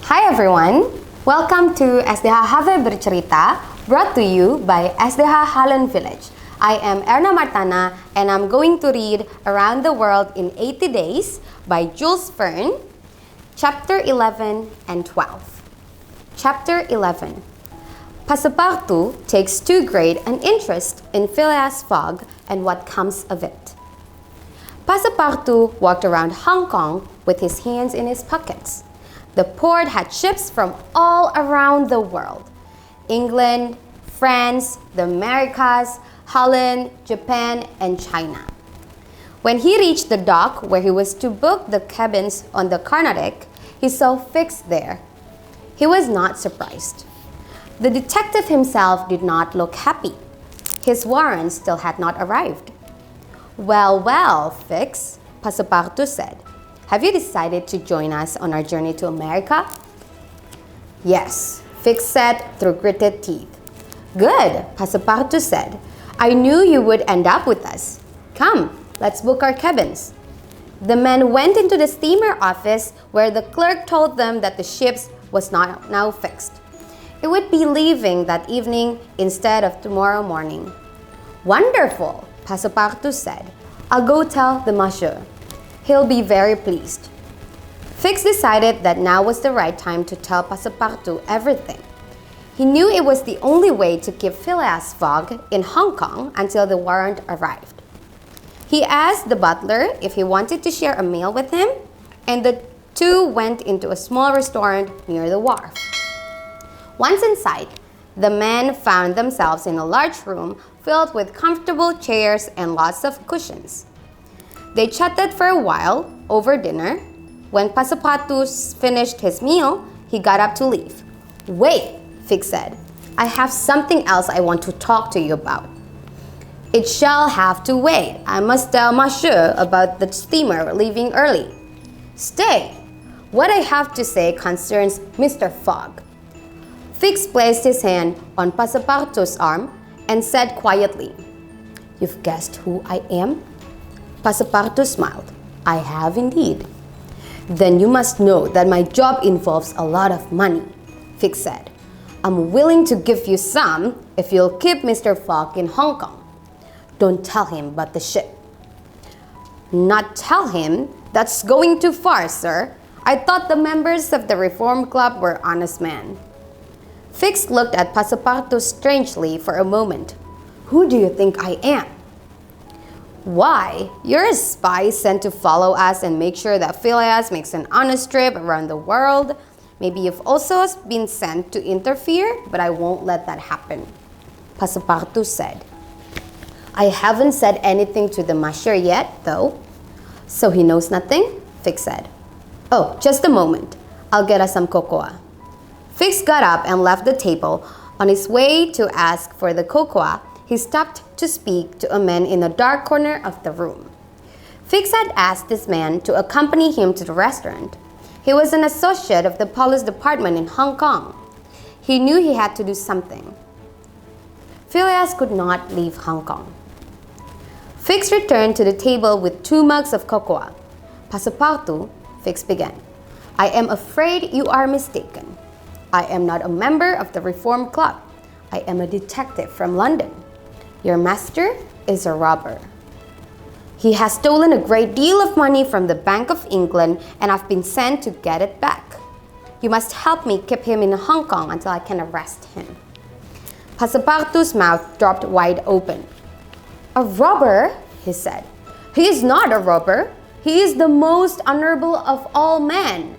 Hi everyone! Welcome to SDH-HV Bercerita, brought to you by SDH Hallen Village. I am Erna and I'm going to read Around the World in 80 Days by Jules Verne, Chapter 11 and 12. Chapter 11. Passepartout takes too great an interest in Phileas Fogg and what comes of it. Passepartout walked around Hongkong with his hands in his pockets. The port had ships from all around the world: England, France, the Americas, Holland, Japan, and China. When he reached the dock where he was to book the cabins on the Carnatic, he saw Fix there. He was not surprised. The detective himself did not look happy. His warrant still had not arrived. "Well, well, Fix," Passepartout said. "Have you decided to join us on our journey to America?" "Yes," Fix said through gritted teeth. "Good," Passepartout said. "I knew you would end up with us. Come, let's book our cabins." The men went into the steamer office where the clerk told them that the ship was now fixed. It would be leaving that evening instead of tomorrow morning. "Wonderful," Passepartout said. "I'll go tell the monsieur. He'll be very pleased." Fix decided that now was the right time to tell Passepartout everything. He knew it was the only way to keep Phileas Fogg in Hong Kong until the warrant arrived. He asked the butler if he wanted to share a meal with him, and the two went into a small restaurant near the wharf. Once inside, the men found themselves in a large room filled with comfortable chairs and lots of cushions. They chatted for a while over dinner. When Passepartout finished his meal, he got up to leave. "Wait," Fix said. "I have something else I want to talk to you about." "It shall have to wait. I must tell monsieur about the steamer leaving early." "Stay. What I have to say concerns Mr. Fogg." Fix placed his hand on Passepartout's arm and said quietly, "You've guessed who I am?" Passepartout smiled. "I have indeed." "Then you must know that my job involves a lot of money," Fix said. "I'm willing to give you some if you'll keep Mr. Fogg in Hong Kong. Don't tell him about the ship." "Not tell him? That's going too far, sir. I thought the members of the Reform Club were honest men." Fix looked at Passepartout strangely for a moment. "Who do you think I am?" "Why, you're a spy sent to follow us and make sure that Phileas makes an honest trip around the world. Maybe you've also been sent to interfere, but I won't let that happen," Passepartout said. "I haven't said anything to the monsieur yet, though." "So he knows nothing?" Fix said. "Oh, just a moment. I'll get us some cocoa." Fix got up and left the table. On his way to ask for the cocoa, he stopped to speak to a man in a dark corner of the room. Fix had asked this man to accompany him to the restaurant. He was an associate of the police department in Hong Kong. He knew he had to do something. Phileas could not leave Hong Kong. Fix returned to the table with 2 mugs of cocoa. "Passepartout," Fix began, "I am afraid you are mistaken. I am not a member of the Reform Club. I am a detective from London. Your master is a robber. He has stolen a great deal of money from the Bank of England, and I've been sent to get it back. You must help me keep him in Hong Kong until I can arrest him." Passepartout's mouth dropped wide open. "A robber?" he said. "He is not a robber. He is the most honorable of all men."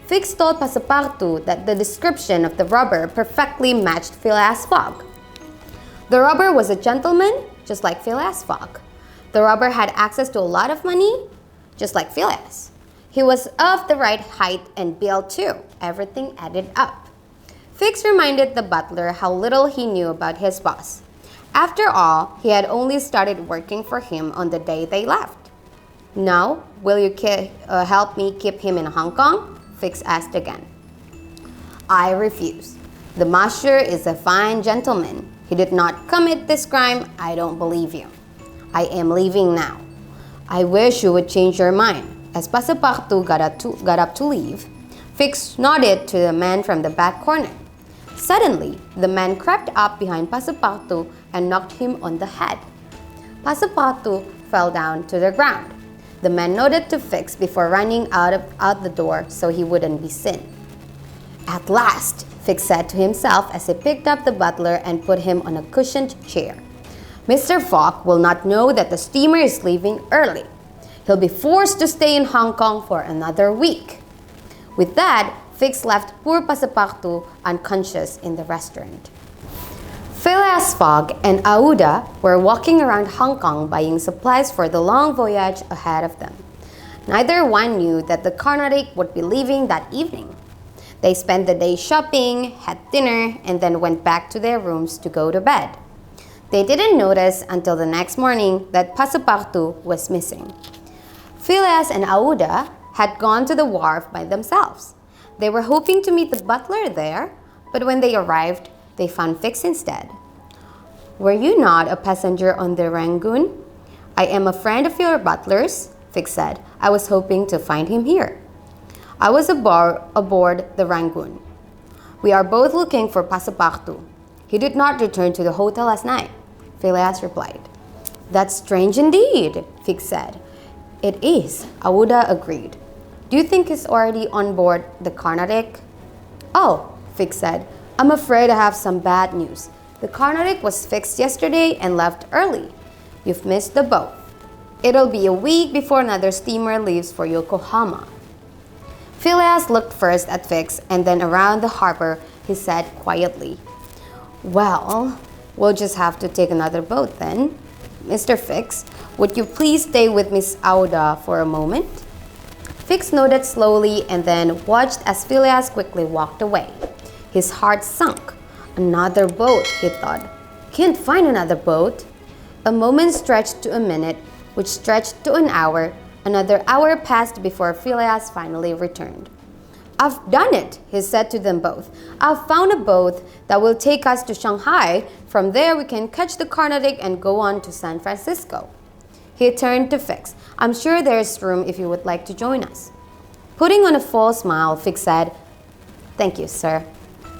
Fix told Passepartout that the description of the robber perfectly matched Phileas Fogg. The robber was a gentleman, just like Phileas Fogg. The robber had access to a lot of money, just like Phileas. He was of the right height and build too. Everything added up. Fix reminded the butler how little he knew about his boss. After all, he had only started working for him on the day they left. "Now, will you help me keep him in Hong Kong?" Fix asked again. "I refuse. The monsieur is a fine gentleman. He did not commit this crime. I don't believe you. I am leaving now. I wish you would change your mind." As Passepartout got up to leave, Fix nodded to the man from the back corner. Suddenly, the man crept up behind Passepartout and knocked him on the head. Passepartout fell down to the ground. The man nodded to Fix before running out the door so he wouldn't be seen. At last, Fix said to himself as he picked up the butler and put him on a cushioned chair. Mr. Fogg will not know that the steamer is leaving early. He'll be forced to stay in Hong Kong for another week. With that, Fix left poor Passepartout unconscious in the restaurant. Phileas Fogg and Aouda were walking around Hong Kong buying supplies for the long voyage ahead of them. Neither one knew that the Carnatic would be leaving that evening. They spent the day shopping, had dinner, and then went back to their rooms to go to bed. They didn't notice until the next morning that Passepartout was missing. Phileas and Aouda had gone to the wharf by themselves. They were hoping to meet the butler there, but when they arrived, they found Fix instead. "Were you not a passenger on the Rangoon?" "I am a friend of your butler's," Fix said. "I was hoping to find him here." "I was aboard the Rangoon. We are both looking for Passepartout. He did not return to the hotel last night," Phileas replied. "That's strange indeed," Fix said. "It is," Aouda agreed. "Do you think he's already on board the Carnatic?" "Oh," Fix said, "I'm afraid I have some bad news. The Carnatic was fixed yesterday and left early. You've missed the boat. It'll be a week before another steamer leaves for Yokohama." Phileas looked first at Fix and then around the harbor. He said quietly, "Well, we'll just have to take another boat then. Mr. Fix, would you please stay with Miss Aouda for a moment?" Fix nodded slowly and then watched as Phileas quickly walked away. His heart sunk. Another boat, he thought. Can't find another boat. A moment stretched to a minute, which stretched to an hour. Another hour passed before Phileas finally returned. "I've done it," he said to them both. "I've found a boat that will take us to Shanghai. From there we can catch the Carnatic and go on to San Francisco." He turned to Fix. "I'm sure there's room if you would like to join us." Putting on a false smile, Fix said, "Thank you, sir."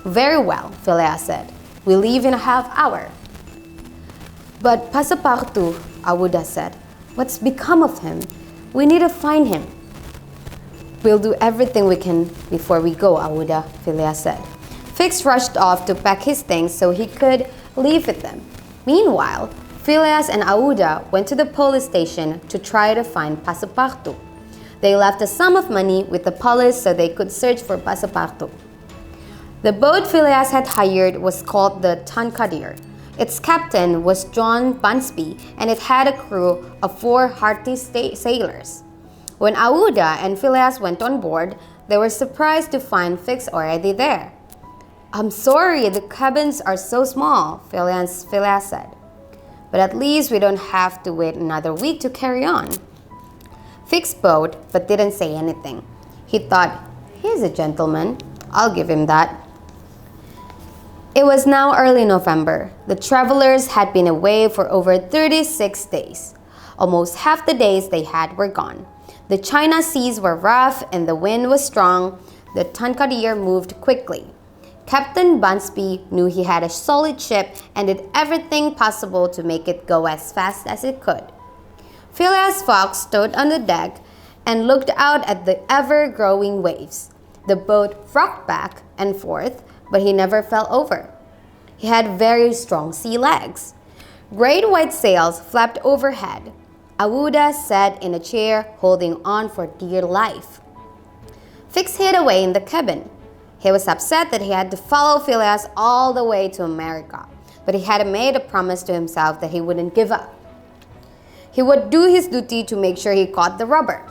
"Very well," Phileas said. "We leave in a half hour." "But Passepartout," Aouda said. "What's become of him? We need to find him." "We'll do everything we can before we go, Aouda," Phileas said. Fix rushed off to pack his things so he could leave with them. Meanwhile, Phileas and Aouda went to the police station to try to find Passepartout. They left a sum of money with the police so they could search for Passepartout. The boat Phileas had hired was called the Tankadier. Its captain was John Bunsby, and it had a crew of 4 hearty sailors. When Aouda and Phileas went on board, they were surprised to find Fix already there. "I'm sorry, the cabins are so small," Phileas said. "But at least we don't have to wait another week to carry on." Fix bowed but didn't say anything. He thought, "He's a gentleman. I'll give him that." It was now early November. The travelers had been away for over 36 days. Almost half the days they had were gone. The China seas were rough and the wind was strong. The Tankadier moved quickly. Captain Bunsby knew he had a solid ship and did everything possible to make it go as fast as it could. Phileas Fogg stood on the deck and looked out at the ever-growing waves. The boat rocked back and forth, but he never fell over. He had very strong sea legs. Great white sails flapped overhead. Aouda sat in a chair, holding on for dear life. Fix hid away in the cabin. He was upset that he had to follow Phileas all the way to America, but he had made a promise to himself that he wouldn't give up. He would do his duty to make sure he caught the robber.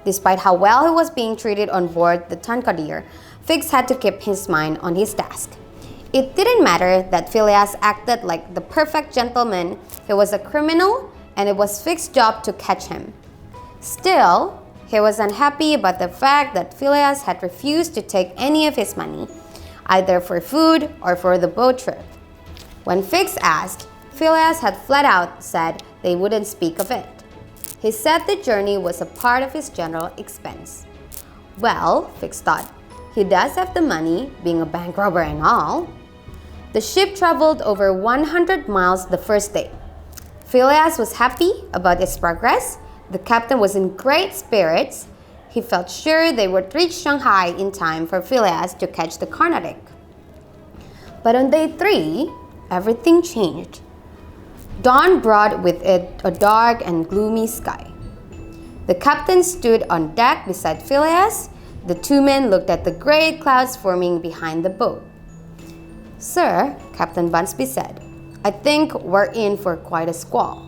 Despite how well he was being treated on board the Tankadier, Fix had to keep his mind on his task. It didn't matter that Phileas acted like the perfect gentleman. He was a criminal, and it was Fix's job to catch him. Still, he was unhappy about the fact that Phileas had refused to take any of his money, either for food or for the boat trip. When Fix asked, Phileas had flat out said they wouldn't speak of it. He said the journey was a part of his general expense. Well, Fix thought, he does have the money, being a bank robber and all. The ship traveled over 100 miles the first day. Phileas was happy about its progress. The captain was in great spirits. He felt sure they would reach Shanghai in time for Phileas to catch the Carnatic. But on day 3, everything changed. Dawn brought with it a dark and gloomy sky. The captain stood on deck beside Phileas. The two men looked at the great clouds forming behind the boat. "Sir," Captain Bunsby said, "I think we're in for quite a squall."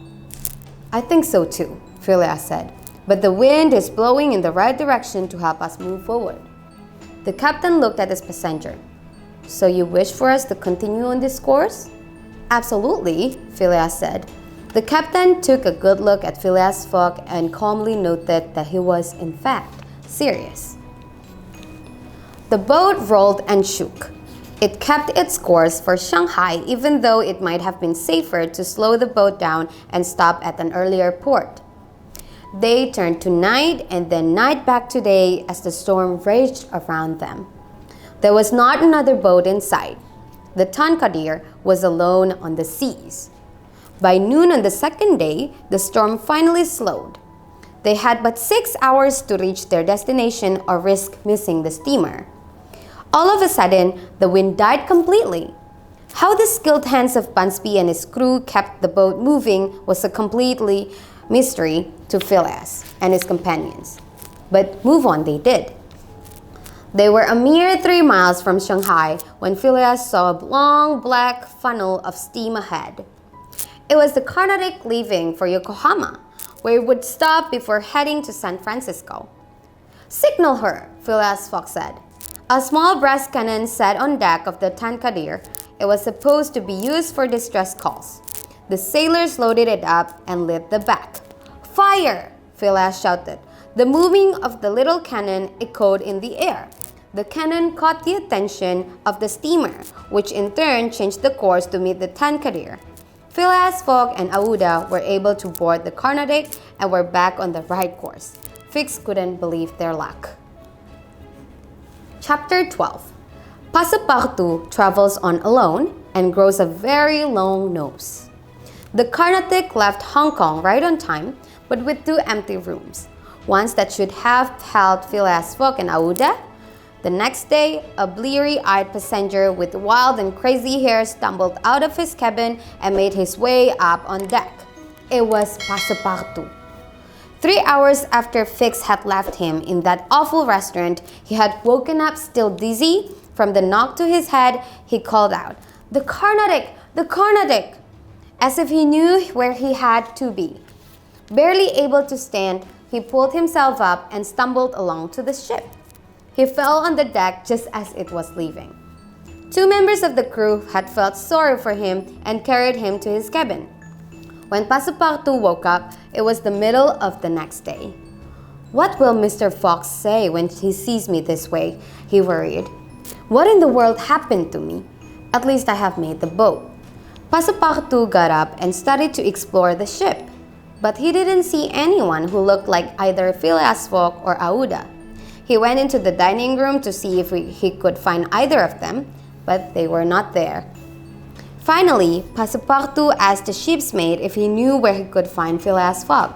"I think so too," Phileas said, "but the wind is blowing in the right direction to help us move forward." The captain looked at his passenger. "So you wish for us to continue on this course?" "Absolutely," Phileas said. The captain took a good look at Phileas Fogg and calmly noted that he was, in fact, serious. The boat rolled and shook. It kept its course for Shanghai, even though it might have been safer to slow the boat down and stop at an earlier port. Day turned to night and then night back to day as the storm raged around them. There was not another boat in sight. The Tankadere was alone on the seas. By noon on the second day, the storm finally slowed. They had but 6 hours to reach their destination or risk missing the steamer. All of a sudden, the wind died completely. How the skilled hands of Bunsby and his crew kept the boat moving was a completely mystery to Phileas and his companions. But move on they did. They were a mere 3 miles from Shanghai when Phileas saw a long black funnel of steam ahead. It was the Carnatic leaving for Yokohama, where it would stop before heading to San Francisco. "Signal her," Phileas Fogg said. A small brass cannon sat on deck of the Tankadere. It was supposed to be used for distress calls. The sailors loaded it up and lit the back. "Fire!" Phileas shouted. The moving of the little cannon echoed in the air. The cannon caught the attention of the steamer, which in turn changed the course to meet the Tankadere. Phileas Fogg and Aouda were able to board the Carnatic and were back on the right course. Fix couldn't believe their luck. Chapter 12. Passepartout travels on alone and grows a very long nose. The Carnatic left Hong Kong right on time, but with 2 empty rooms. Ones that should have held Phileas Fogg and Aouda. The next day, a bleary-eyed passenger with wild and crazy hair stumbled out of his cabin and made his way up on deck. It was Passepartout. 3 hours after Fix had left him in that awful restaurant, he had woken up still dizzy. From the knock to his head, he called out, "The Carnatic! The Carnatic!" as if he knew where he had to be. Barely able to stand, he pulled himself up and stumbled along to the ship. He fell on the deck just as it was leaving. 2 members of the crew had felt sorry for him and carried him to his cabin. When Passepartout woke up, it was the middle of the next day. "What will Mr. Fox say when he sees me this way?" he worried. "What in the world happened to me? At least I have made the boat." Passepartout got up and started to explore the ship, but he didn't see anyone who looked like either Phileas Fogg or Aouda. He went into the dining room to see if he could find either of them, but they were not there. Finally, Passepartout asked the ship's mate if he knew where he could find Phileas Fogg.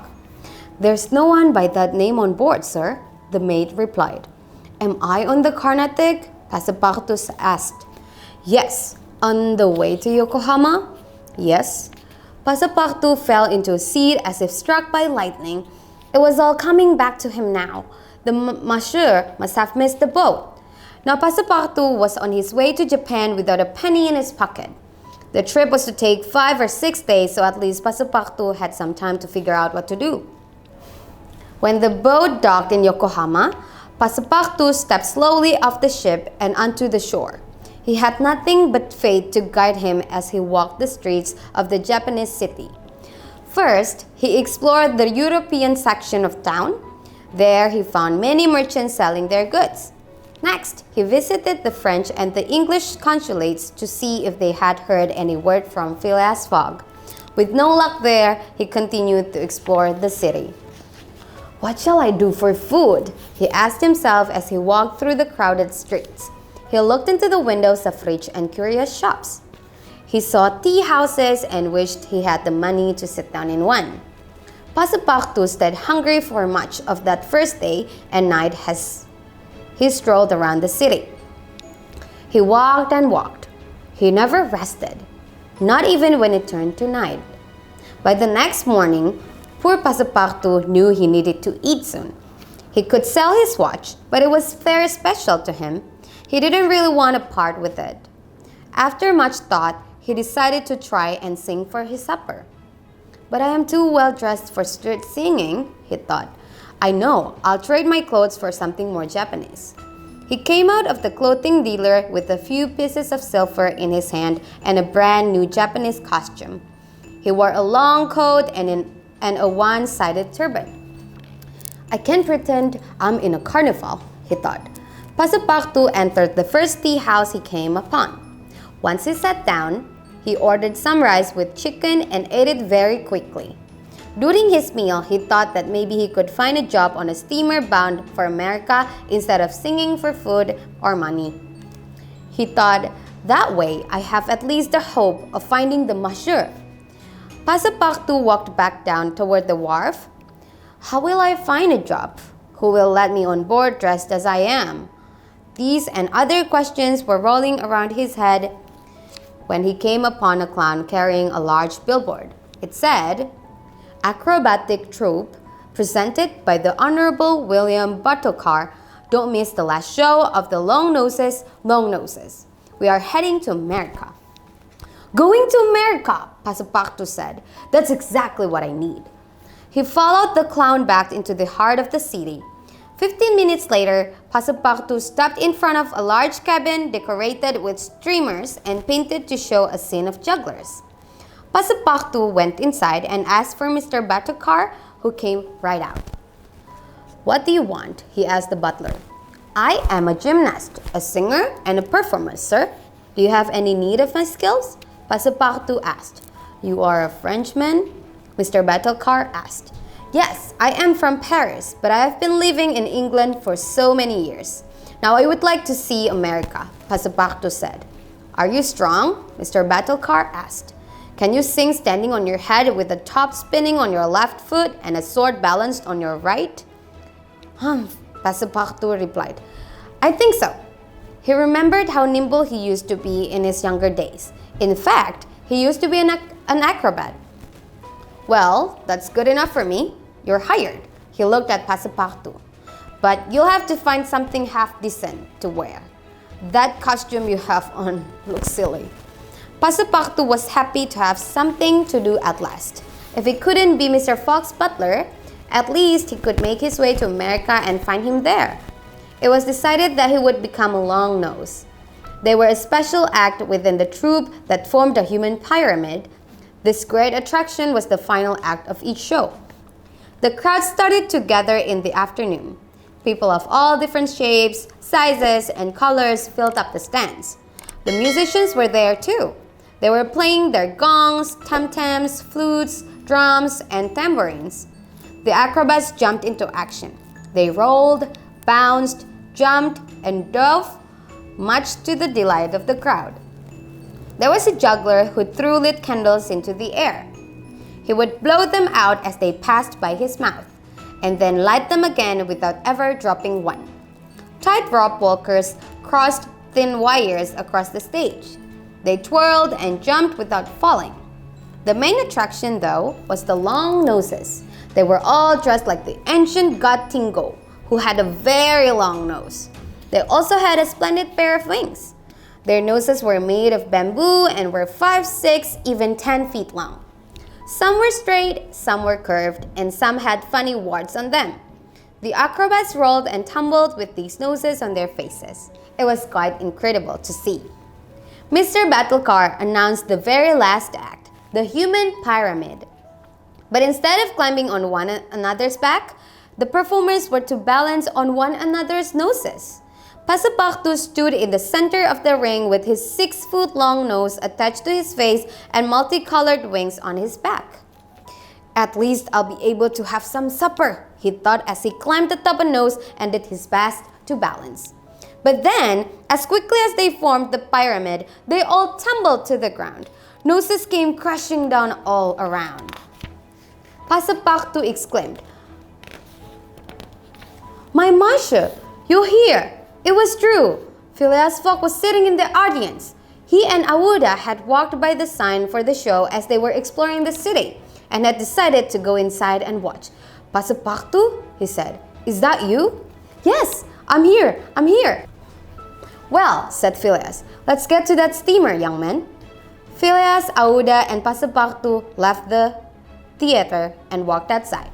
"There's no one by that name on board, sir," the mate replied. "Am I on the Carnatic?" Passepartout asked. "Yes." "On the way to Yokohama?" "Yes." Passepartout fell into a seat as if struck by lightning. It was all coming back to him now. The monsieur must have missed the boat. Now Passepartout was on his way to Japan without a penny in his pocket. The trip was to take 5 or 6 days, so at least Passepartout had some time to figure out what to do. When the boat docked in Yokohama, Passepartout stepped slowly off the ship and onto the shore. He had nothing but fate to guide him as he walked the streets of the Japanese city. First, he explored the European section of town. There, he found many merchants selling their goods. Next, he visited the French and the English consulates to see if they had heard any word from Phileas Fogg. With no luck there, he continued to explore the city. What shall I do for food? He asked himself as he walked through the crowded streets. He looked into the windows of rich and curious shops. He saw tea houses and wished he had the money to sit down in one. Passepartout stayed hungry for much of that first day and night as he strolled around the city. He walked and walked. He never rested, not even when it turned to night. By the next morning, poor Passepartout knew he needed to eat soon. He could sell his watch, but it was very special to him. He didn't really want to part with it. After much thought, he decided to try and sing for his supper. But I am too well dressed for street singing, he thought. I know, I'll trade my clothes for something more Japanese. He came out of the clothing dealer with a few pieces of silver in his hand and a brand new Japanese costume. He wore a long coat and a one-sided turban. I can't pretend I'm in a carnival, he thought. Passepartout entered the first tea house he came upon. Once he sat down, he ordered some rice with chicken and ate it very quickly. During his meal, he thought that maybe he could find a job on a steamer bound for America instead of singing for food or money. He thought, that way I have at least the hope of finding the monsieur. Passepartout walked back down toward the wharf. How will I find a job? Who will let me on board dressed as I am? These and other questions were rolling around his head when he came upon a clown carrying a large billboard. It said, Acrobatic Troupe, presented by the Honorable William Bartolcar. Don't miss the last show of the Long Noses. We are heading to America. Going to America, Passepartout said. That's exactly what I need. He followed the clown back into the heart of the city. 15 minutes later, Passepartout stopped in front of a large cabin decorated with streamers and painted to show a scene of jugglers. Passepartout went inside and asked for Mr. Bartolcar, who came right out. What do you want? He asked the butler. I am a gymnast, a singer, and a performer, sir. Do you have any need of my skills? Passepartout asked. You are a Frenchman? Mr. Bartolcar asked. Yes, I am from Paris, but I have been living in England for so many years. Now I would like to see America, Passepartout said. Are you strong? Mr. Bartolcar asked. Can you sing standing on your head with the top spinning on your left foot and a sword balanced on your right? Passepartout replied. I think so. He remembered how nimble he used to be in his younger days. In fact, he used to be an acrobat. Well, that's good enough for me. You're hired. He looked at Passepartout. But you'll have to find something half decent to wear. That costume you have on looks silly. Passepartout was happy to have something to do at last. If he couldn't be Mr. Fox's butler, at least he could make his way to America and find him there. It was decided that he would become a long nose. They were a special act within the troupe that formed a human pyramid. This great attraction was the final act of each show. The crowd started to gather in the afternoon. People of all different shapes, sizes, and colors filled up the stands. The musicians were there too. They were playing their gongs, tam-tams, flutes, drums, and tambourines. The acrobats jumped into action. They rolled, bounced, jumped, and dove, much to the delight of the crowd. There was a juggler who threw lit candles into the air. He would blow them out as they passed by his mouth, and then light them again without ever dropping one. Tightrope walkers crossed thin wires across the stage. They twirled and jumped without falling. The main attraction, though, was the long noses. They were all dressed like the ancient god Tingo, who had a very long nose. They also had a splendid pair of wings. Their noses were made of bamboo and were 5, 6, even 10 feet long. Some were straight, some were curved, and some had funny warts on them. The acrobats rolled and tumbled with these noses on their faces. It was quite incredible to see. Mr. Bartolcar announced the very last act, the human pyramid. But instead of climbing on one another's back, the performers were to balance on one another's noses. Passepartout stood in the center of the ring with his 6-foot-long nose attached to his face and multicolored wings on his back. At least I'll be able to have some supper, he thought as he climbed atop a nose and did his best to balance. But then, as quickly as they formed the pyramid, they all tumbled to the ground. Noses came crashing down all around. Passepartout exclaimed, "My Monsieur, you're here!" It was true. Phileas Fogg was sitting in the audience. He and Aouda had walked by the sign for the show as they were exploring the city, and had decided to go inside and watch. "Passepartout," he said, "is that you?" "Yes, I'm here. "Well," said Phileas, "let's get to that steamer, young man." Phileas, Aouda, and Passepartout left the theater and walked outside.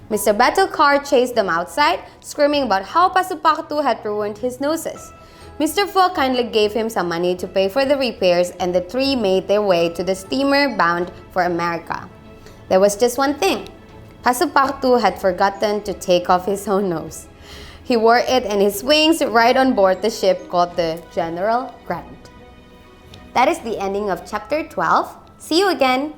Mr. Battlecar chased them outside, screaming about how Passepartout had ruined his noses. Mr. Fogg kindly gave him some money to pay for the repairs, and the three made their way to the steamer bound for America. There was just one thing. Passepartout had forgotten to take off his own nose. He wore it in his wings right on board the ship called the General Grant. That is the ending of chapter 12. See you again!